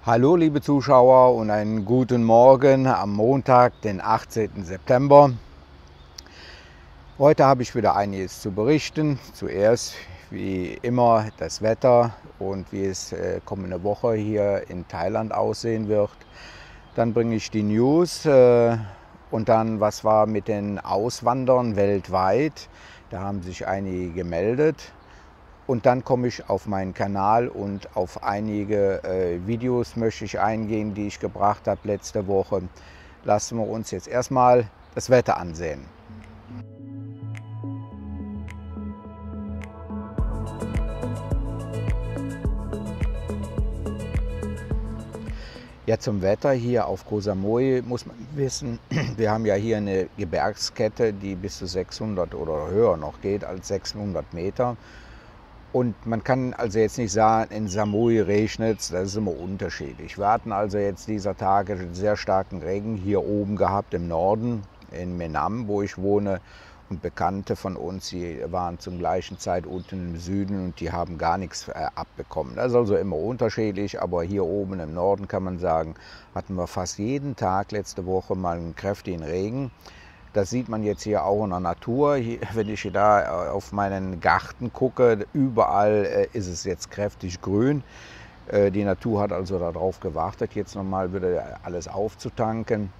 Hallo liebe Zuschauer und einen guten Morgen am Montag, den 18. September. Heute habe ich wieder einiges zu berichten. Zuerst wie immer das Wetter und wie es kommende Woche hier in Thailand aussehen wird. Dann bringe ich die News und dann was war mit den Auswandern weltweit. Da haben sich einige gemeldet. Und dann komme ich auf meinen Kanal und auf einige Videos möchte ich eingehen, die ich gebracht habe letzte Woche. Lassen wir uns jetzt erstmal das Wetter ansehen. Ja, zum Wetter hier auf Koh Samui muss man wissen, wir haben ja hier eine Gebirgskette, die bis zu 600 oder höher noch geht als 600 Meter. Und man kann also jetzt nicht sagen, in Samui regnet es, das ist immer unterschiedlich. Wir hatten also jetzt dieser Tage sehr starken Regen hier oben gehabt im Norden, in Menam, wo ich wohne. Und Bekannte von uns, die waren zur gleichen Zeit unten im Süden und die haben gar nichts abbekommen. Das ist also immer unterschiedlich, aber hier oben im Norden kann man sagen, hatten wir fast jeden Tag letzte Woche mal einen kräftigen Regen. Das sieht man jetzt hier auch in der Natur. Hier, wenn ich da auf meinen Garten gucke, überall ist es jetzt kräftig grün. Die Natur hat also darauf gewartet, jetzt nochmal wieder alles aufzutanken.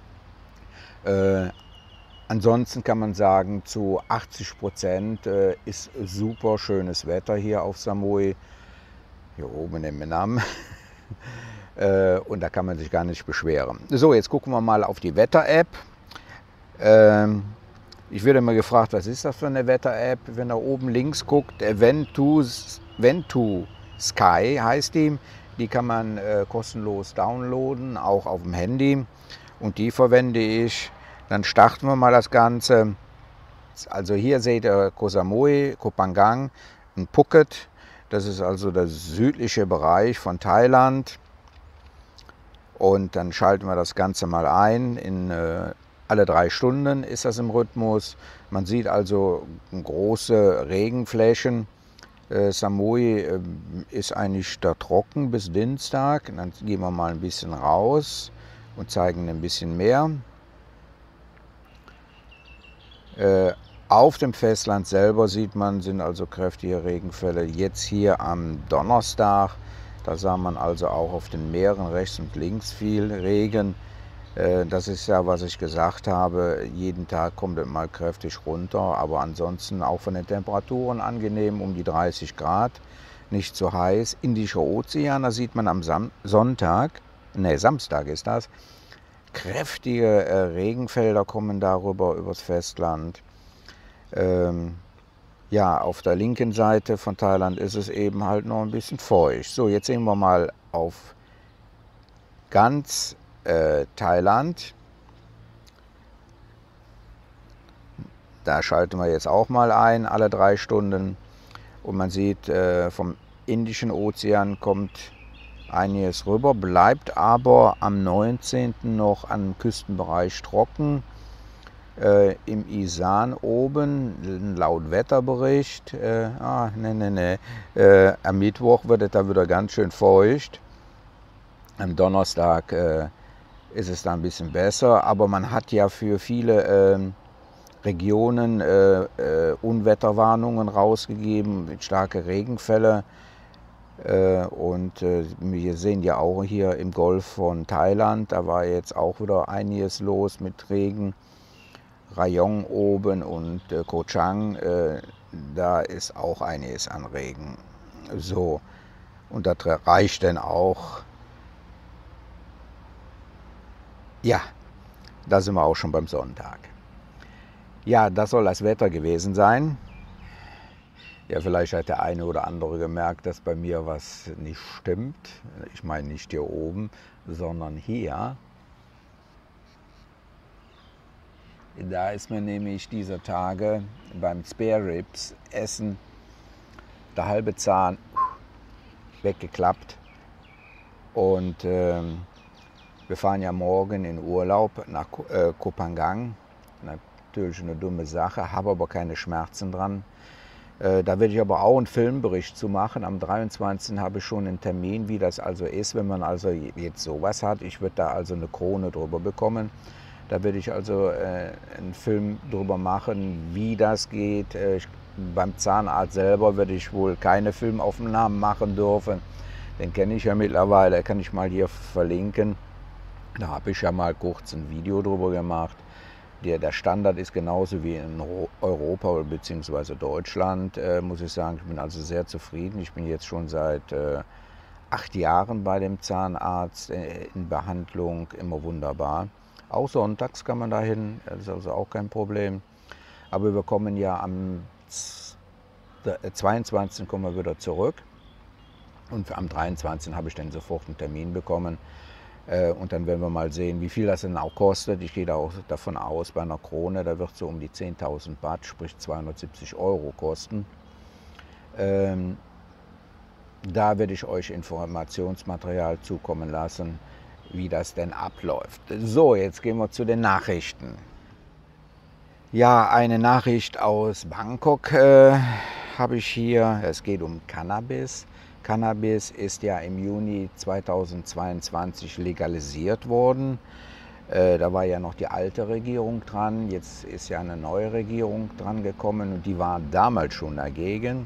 Ansonsten kann man sagen, zu 80% ist super schönes Wetter hier auf Samui, hier oben in Menam. Und da kann man sich gar nicht beschweren. So, jetzt gucken wir mal auf die Wetter-App. Ich werde immer gefragt, was ist das für eine Wetter-App? Wenn er oben links guckt, Ventu Sky heißt die. Die kann man kostenlos downloaden, auch auf dem Handy. Und die verwende ich. Dann starten wir mal das Ganze. Also hier seht ihr Koh Samui, Koh Phangan und Phuket. Das ist also der südliche Bereich von Thailand. Und dann schalten wir das Ganze mal ein. Alle 3 Stunden ist das im Rhythmus. Man sieht also große Regenflächen. Samui ist eigentlich da trocken bis Dienstag. Dann gehen wir mal ein bisschen raus und zeigen ein bisschen mehr. Auf dem Festland selber sieht man, sind also kräftige Regenfälle. Jetzt hier am Donnerstag, da sah man also auch auf den Meeren rechts und links viel Regen. Das ist ja, was ich gesagt habe, jeden Tag kommt es mal kräftig runter, aber ansonsten auch von den Temperaturen angenehm, um die 30 Grad, nicht zu heiß. Indischer Ozean, da sieht man am Samstag ist das, kräftige Regenfelder kommen darüber, übers Festland. Ja, auf der linken Seite von Thailand ist es eben halt noch ein bisschen feucht. So, jetzt sehen wir mal auf ganz Thailand. Da schalten wir jetzt auch mal ein, alle 3 Stunden. Und man sieht, vom Indischen Ozean kommt einiges rüber, bleibt aber am 19. noch am Küstenbereich trocken. Im Isan oben, laut Wetterbericht, am Mittwoch wird es da wieder ganz schön feucht. Am Donnerstag ist es da ein bisschen besser, aber man hat ja für viele Regionen Unwetterwarnungen rausgegeben mit starken Regenfällen. Und wir sehen ja auch hier im Golf von Thailand, da war jetzt auch wieder einiges los mit Regen. Rayong oben und Koh Chang, da ist auch einiges an Regen. So, und das reicht dann auch. Ja, da sind wir auch schon beim Sonntag. Ja, das soll das Wetter gewesen sein. Ja, vielleicht hat der eine oder andere gemerkt, dass bei mir was nicht stimmt. Ich meine nicht hier oben, sondern hier. Da ist mir nämlich dieser Tage beim Spare Ribs Essen der halbe Zahn weggeklappt. Und wir fahren ja morgen in Urlaub nach Koh Phangan. Natürlich eine dumme Sache, habe aber keine Schmerzen dran. Da werde ich aber auch einen Filmbericht zu machen. Am 23. habe ich schon einen Termin, wie das also ist, wenn man also jetzt sowas hat. Ich würde da also eine Krone drüber bekommen. Da werde ich also einen Film drüber machen, wie das geht. Beim Zahnarzt selber werde ich wohl keine Filmaufnahmen machen dürfen. Den kenne ich ja mittlerweile, kann ich mal hier verlinken. Da habe ich ja mal kurz ein Video drüber gemacht. Der Standard ist genauso wie in Europa bzw. Deutschland, muss ich sagen. Ich bin also sehr zufrieden. Ich bin jetzt schon seit 8 Jahren bei dem Zahnarzt in Behandlung, immer wunderbar. Auch sonntags kann man dahin, das ist also auch kein Problem. Aber wir kommen ja am 22. kommen wir wieder zurück. Und am 23. habe ich dann sofort einen Termin bekommen. Und dann werden wir mal sehen, wie viel das denn auch kostet. Ich gehe da auch davon aus, bei einer Krone, da wird es so um die 10.000 Baht, sprich 270 € kosten. Da werde ich euch Informationsmaterial zukommen lassen, wie das denn abläuft. So, jetzt gehen wir zu den Nachrichten. Ja, eine Nachricht aus Bangkok habe ich hier. Es geht um Cannabis. Cannabis ist ja im Juni 2022 legalisiert worden. Da war ja noch die alte Regierung dran. Jetzt ist ja eine neue Regierung dran gekommen und die war damals schon dagegen.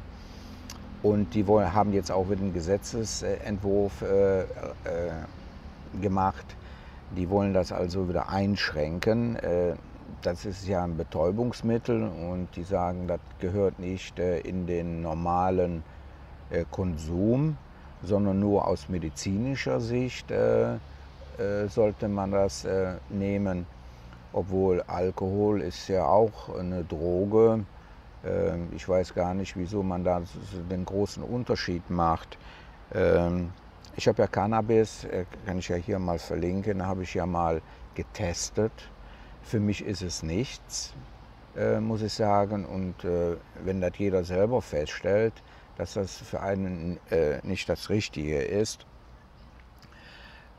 Und die haben jetzt auch wieder einen Gesetzesentwurf gemacht. Die wollen das also wieder einschränken. Das ist ja ein Betäubungsmittel und die sagen, das gehört nicht in den normalen Konsum, sondern nur aus medizinischer Sicht sollte man das nehmen. Obwohl Alkohol ist ja auch eine Droge. Ich weiß gar nicht, wieso man da den großen Unterschied macht. Ich habe ja Cannabis, kann ich ja hier mal verlinken, habe ich ja mal getestet. Für mich ist es nichts, muss ich sagen. Und wenn das jeder selber feststellt, dass das für einen nicht das Richtige ist,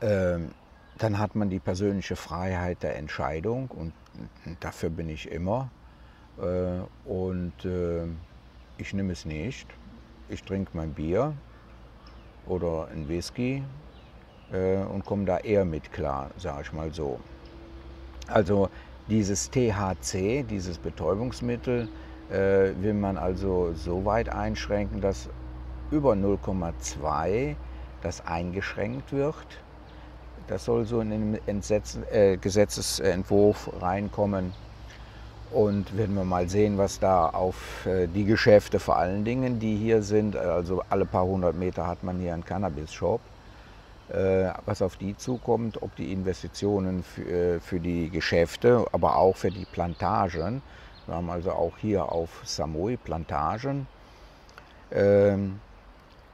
dann hat man die persönliche Freiheit der Entscheidung und dafür bin ich immer. Ich nehme es nicht. Ich trinke mein Bier oder ein Whisky und komme da eher mit klar, sage ich mal so. Also dieses THC, dieses Betäubungsmittel, will man also so weit einschränken, dass über 0,2 das eingeschränkt wird. Das soll so in den Gesetzesentwurf reinkommen. Und werden wir mal sehen, was da auf die Geschäfte vor allen Dingen, die hier sind, also alle paar 100 Meter hat man hier einen Cannabis-Shop, was auf die zukommt, ob die Investitionen für die Geschäfte, aber auch für die Plantagen. Wir haben also auch hier auf Samui Plantagen.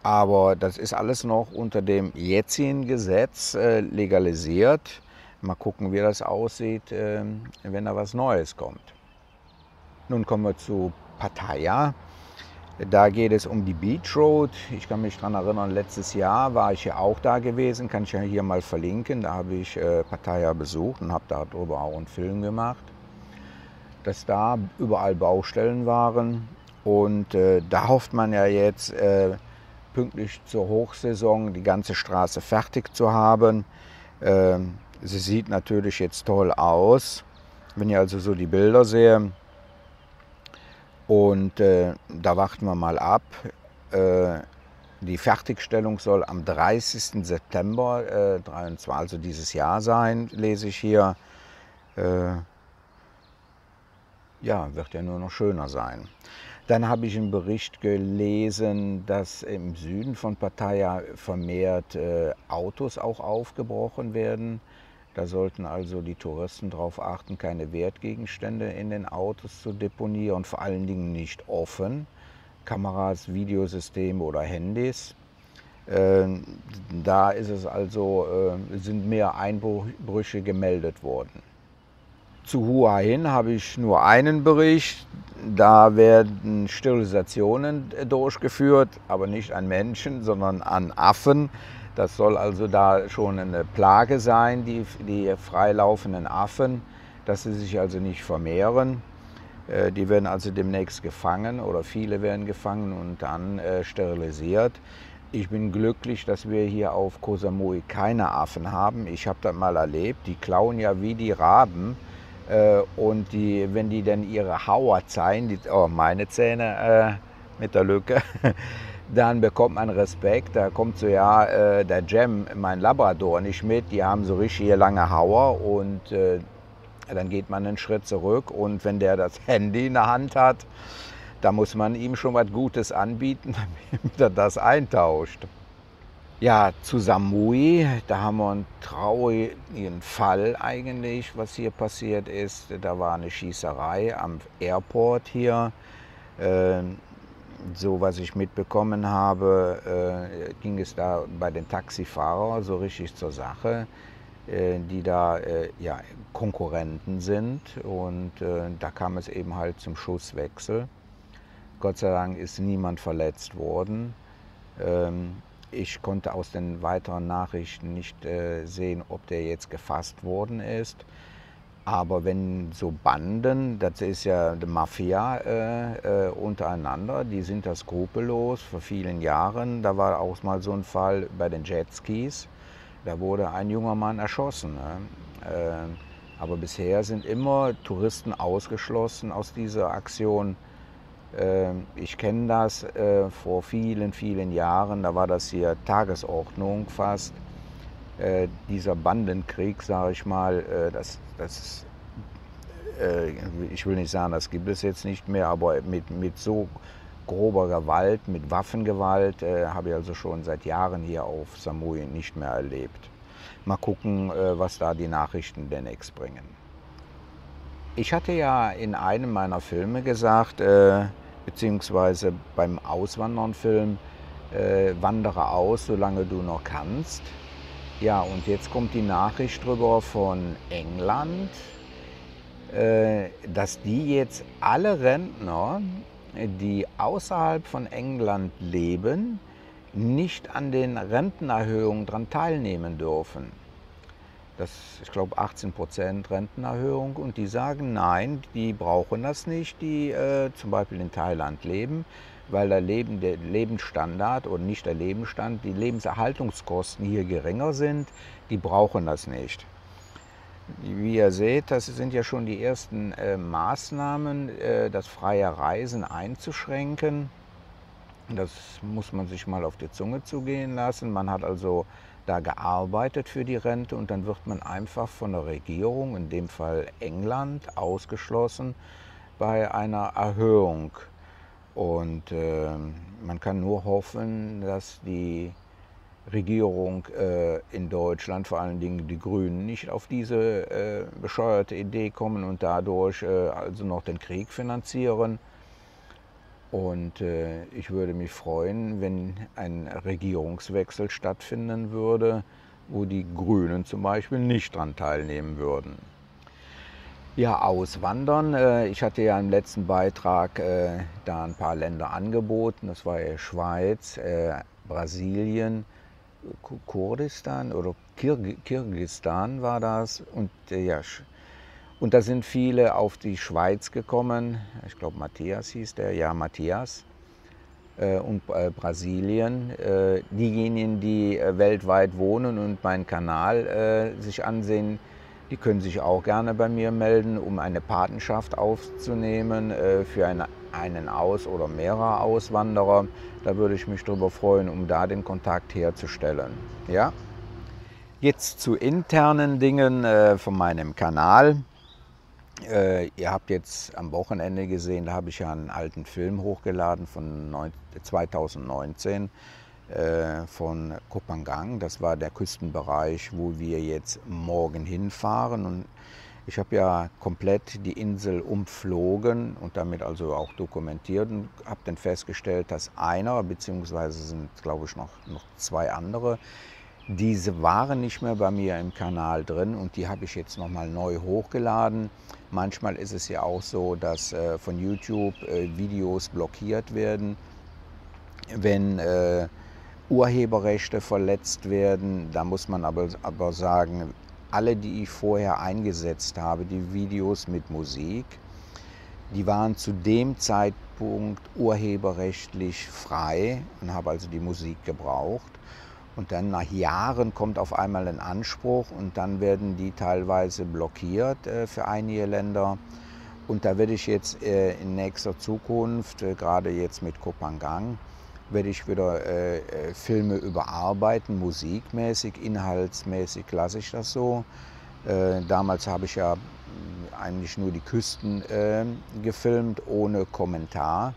Aber das ist alles noch unter dem jetzigen Gesetz legalisiert. Mal gucken, wie das aussieht, wenn da was Neues kommt. Nun kommen wir zu Pattaya. Da geht es um die Beach Road. Ich kann mich daran erinnern, letztes Jahr war ich ja auch da gewesen, kann ich ja hier mal verlinken. Da habe ich Pattaya besucht und habe darüber auch einen Film gemacht. Dass da überall Baustellen waren und da hofft man ja jetzt pünktlich zur Hochsaison die ganze Straße fertig zu haben. Sie sieht natürlich jetzt toll aus, wenn ich also so die Bilder sehe. Und da warten wir mal ab. Die Fertigstellung soll am 30. September 23, also dieses Jahr sein, lese ich hier. Ja, wird ja nur noch schöner sein. Dann habe ich einen Bericht gelesen, dass im Süden von Pattaya vermehrt Autos auch aufgebrochen werden. Da sollten also die Touristen darauf achten, keine Wertgegenstände in den Autos zu deponieren, vor allen Dingen nicht offen. Kameras, Videosysteme oder Handys. Da ist es also, sind mehr Einbrüche gemeldet worden. Zu Hua Hin habe ich nur einen Bericht. Da werden Sterilisationen durchgeführt, aber nicht an Menschen, sondern an Affen. Das soll also da schon eine Plage sein, die freilaufenden Affen, dass sie sich also nicht vermehren. Die werden also demnächst gefangen oder viele werden gefangen und dann sterilisiert. Ich bin glücklich, dass wir hier auf Koh Samui keine Affen haben. Ich habe das mal erlebt, die klauen ja wie die Raben. Und wenn die dann ihre Hauer zeigen, meine Zähne mit der Lücke, dann bekommt man Respekt. Da kommt so ja der Jem, mein Labrador, nicht mit. Die haben so richtig lange Hauer und dann geht man einen Schritt zurück. Und wenn der das Handy in der Hand hat, da muss man ihm schon was Gutes anbieten, damit er das eintauscht. Ja, zu Samui, da haben wir einen traurigen Fall eigentlich, was hier passiert ist. Da war eine Schießerei am Airport hier. So was ich mitbekommen habe, ging es da bei den Taxifahrern so richtig zur Sache, die da ja, Konkurrenten sind. Und da kam es eben halt zum Schusswechsel. Gott sei Dank ist niemand verletzt worden. Ich konnte aus den weiteren Nachrichten nicht sehen, ob der jetzt gefasst worden ist. Aber wenn so Banden, das ist ja die Mafia untereinander, die sind da skrupellos vor vielen Jahren. Da war auch mal so ein Fall bei den Jetskis, da wurde ein junger Mann erschossen. Aber bisher sind immer Touristen ausgeschlossen aus dieser Aktion. Ich kenne das vor vielen, vielen Jahren, da war das hier Tagesordnung fast. Dieser Bandenkrieg, sage ich mal, ich will nicht sagen, das gibt es jetzt nicht mehr, aber mit so grober Gewalt, mit Waffengewalt, habe ich also schon seit Jahren hier auf Samui nicht mehr erlebt. Mal gucken, was da die Nachrichten demnächst bringen. Ich hatte ja in einem meiner Filme gesagt, beziehungsweise beim Auswandern-Film, wandere aus, solange du noch kannst. Ja, und jetzt kommt die Nachricht drüber von England, dass die jetzt alle Rentner, die außerhalb von England leben, nicht an den Rentenerhöhungen daran teilnehmen dürfen. Das, ich glaube, 18% Rentenerhöhung, und die sagen, nein, die brauchen das nicht, die zum Beispiel in Thailand leben, weil der Lebensstandard oder nicht der Lebensstand, die Lebenserhaltungskosten hier geringer sind, die brauchen das nicht. Wie ihr seht, das sind ja schon die ersten Maßnahmen, das freie Reisen einzuschränken. Das muss man sich mal auf die Zunge zugehen lassen. Man hat also da gearbeitet für die Rente und dann wird man einfach von der Regierung, in dem Fall England, ausgeschlossen bei einer Erhöhung. Und man kann nur hoffen, dass die Regierung in Deutschland, vor allen Dingen die Grünen, nicht auf diese bescheuerte Idee kommen und dadurch also noch den Krieg finanzieren. Und ich würde mich freuen, wenn ein Regierungswechsel stattfinden würde, wo die Grünen zum Beispiel nicht daran teilnehmen würden. Ja, auswandern. Ich hatte ja im letzten Beitrag da ein paar Länder angeboten. Das war ja Schweiz, Brasilien, Kurdistan oder Kirgisistan war das. Und ja, und da sind viele auf die Schweiz gekommen. Ich glaube, Matthias hieß der, ja, Matthias. Und Brasilien. Diejenigen, die weltweit wohnen und meinen Kanal sich ansehen, die können sich auch gerne bei mir melden, um eine Patenschaft aufzunehmen für einen oder mehrere Auswanderer. Da würde ich mich darüber freuen, um da den Kontakt herzustellen. Ja? Jetzt zu internen Dingen von meinem Kanal. Ihr habt jetzt am Wochenende gesehen, da habe ich ja einen alten Film hochgeladen von 2019 von Koh Phangan. Das war der Küstenbereich, wo wir jetzt morgen hinfahren. Und ich habe ja komplett die Insel umflogen und damit also auch dokumentiert und habe dann festgestellt, dass einer, beziehungsweise sind glaube ich noch zwei andere, diese waren nicht mehr bei mir im Kanal drin und die habe ich jetzt nochmal neu hochgeladen. Manchmal ist es ja auch so, dass von YouTube Videos blockiert werden, wenn Urheberrechte verletzt werden. Da muss man aber sagen, alle, die ich vorher eingesetzt habe, die Videos mit Musik, Die waren zu dem Zeitpunkt urheberrechtlich frei und habe also die Musik gebraucht. Und dann nach Jahren kommt auf einmal ein Anspruch und dann werden die teilweise blockiert für einige Länder. Und da werde ich jetzt in nächster Zukunft, gerade jetzt mit Kopangang, werde ich wieder Filme überarbeiten, musikmäßig, inhaltsmäßig lasse ich das so. Damals habe ich ja eigentlich nur die Küsten gefilmt, ohne Kommentar,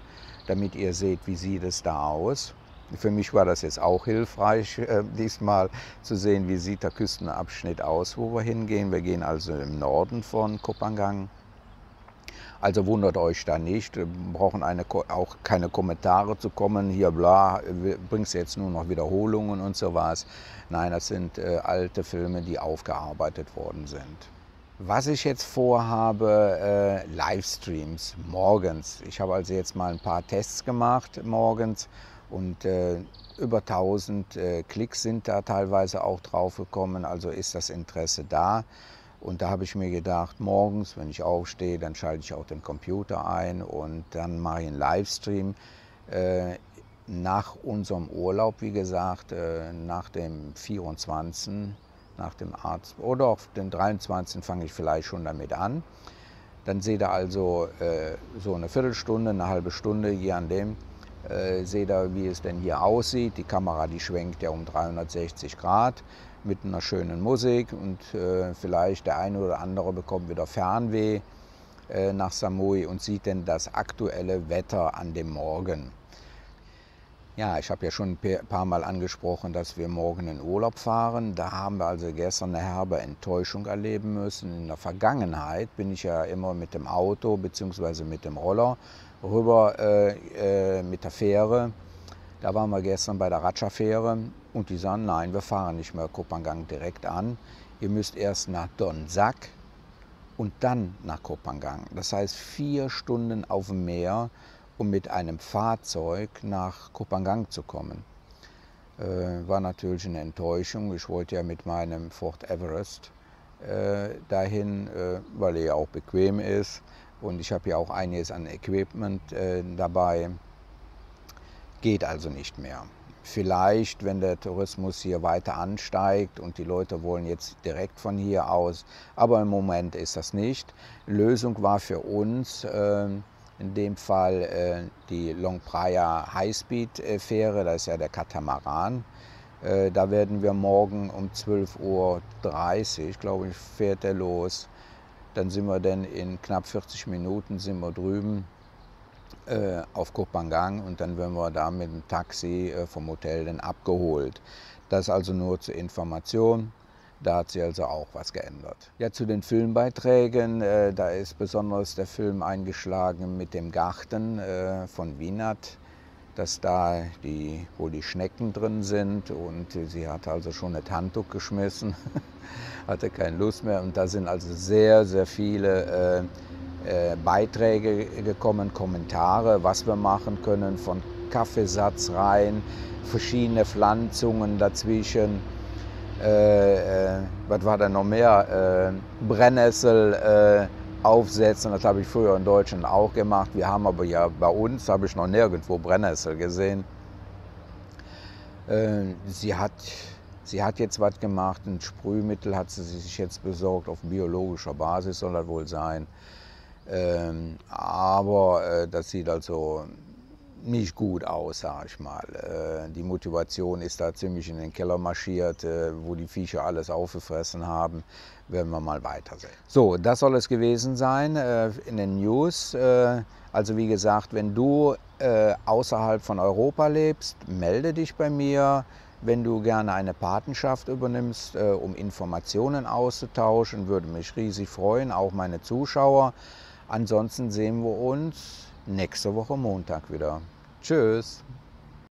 damit ihr seht, wie sieht es da aus. Für mich war das jetzt auch hilfreich, diesmal zu sehen, wie sieht der Küstenabschnitt aus, wo wir hingehen. Wir gehen also im Norden von Kopangang. Also wundert euch da nicht, wir brauchen auch keine Kommentare zu kommen, hier bla, bringst jetzt nur noch Wiederholungen und sowas. Nein, das sind alte Filme, die aufgearbeitet worden sind. Was ich jetzt vorhabe, Livestreams morgens. Ich habe also jetzt mal ein paar Tests gemacht morgens und über 1000 Klicks sind da teilweise auch drauf gekommen, also ist das Interesse da. Und da habe ich mir gedacht, morgens, wenn ich aufstehe, dann schalte ich auch den Computer ein und dann mache ich einen Livestream. Nach unserem Urlaub, wie gesagt, nach dem 24., nach dem Arzt oder auf den 23. fange ich vielleicht schon damit an. Dann seht ihr also so eine Viertelstunde, eine halbe Stunde, je an dem, seht ihr, wie es denn hier aussieht. Die Kamera, die schwenkt ja um 360 Grad mit einer schönen Musik und vielleicht der eine oder andere bekommt wieder Fernweh nach Samui und sieht denn das aktuelle Wetter an dem Morgen. Ja, ich habe ja schon ein paar Mal angesprochen, dass wir morgen in Urlaub fahren. Da haben wir also gestern eine herbe Enttäuschung erleben müssen. In der Vergangenheit bin ich ja immer mit dem Auto bzw. mit dem Roller rüber mit der Fähre. Da waren wir gestern bei der Ratcha-Fähre und die sagen, nein, wir fahren nicht mehr Kopangang direkt an. Ihr müsst erst nach Don Sac und dann nach Kopangang. Das heißt 4 Stunden auf dem Meer, um mit einem Fahrzeug nach Kopangang zu kommen. War natürlich eine Enttäuschung. Ich wollte ja mit meinem Ford Everest dahin, weil er ja auch bequem ist. Und ich habe ja auch einiges an Equipment dabei. Geht also nicht mehr. Vielleicht, wenn der Tourismus hier weiter ansteigt und die Leute wollen jetzt direkt von hier aus, aber im Moment ist das nicht. Lösung war für uns in dem Fall die Long Praia Highspeed-Fähre, das ist ja der Katamaran. Da werden wir morgen um 12:30 Uhr, glaube ich, fährt der los. Dann sind wir dann in knapp 40 Minuten sind wir drüben auf Kopangang und dann werden wir da mit dem Taxi vom Hotel dann abgeholt. Das also nur zur Information. Da hat sich also auch was geändert. Ja, zu den Filmbeiträgen, da ist besonders der Film eingeschlagen mit dem Garten von Wienert, dass da wo die Schnecken drin sind und sie hat also schon das Handtuch geschmissen, hatte keine Lust mehr und da sind also sehr, sehr viele Beiträge gekommen, Kommentare, was wir machen können, von Kaffeesatz rein, verschiedene Pflanzungen dazwischen. Was war da noch mehr? Brennnessel aufsetzen, das habe ich früher in Deutschland auch gemacht. Wir haben aber ja bei uns, habe ich noch nirgendwo Brennnessel gesehen. Sie hat jetzt was gemacht, ein Sprühmittel hat sie sich jetzt besorgt, auf biologischer Basis soll das wohl sein. Aber das sieht also nicht gut aus, sag ich mal. Die Motivation ist da ziemlich in den Keller marschiert, wo die Viecher alles aufgefressen haben. Werden wir mal weitersehen. So, das soll es gewesen sein in den News. Also wie gesagt, wenn du außerhalb von Europa lebst, melde dich bei mir. Wenn du gerne eine Patenschaft übernimmst, um Informationen auszutauschen, würde mich riesig freuen, auch meine Zuschauer. Ansonsten sehen wir uns nächste Woche Montag wieder. Tschüss!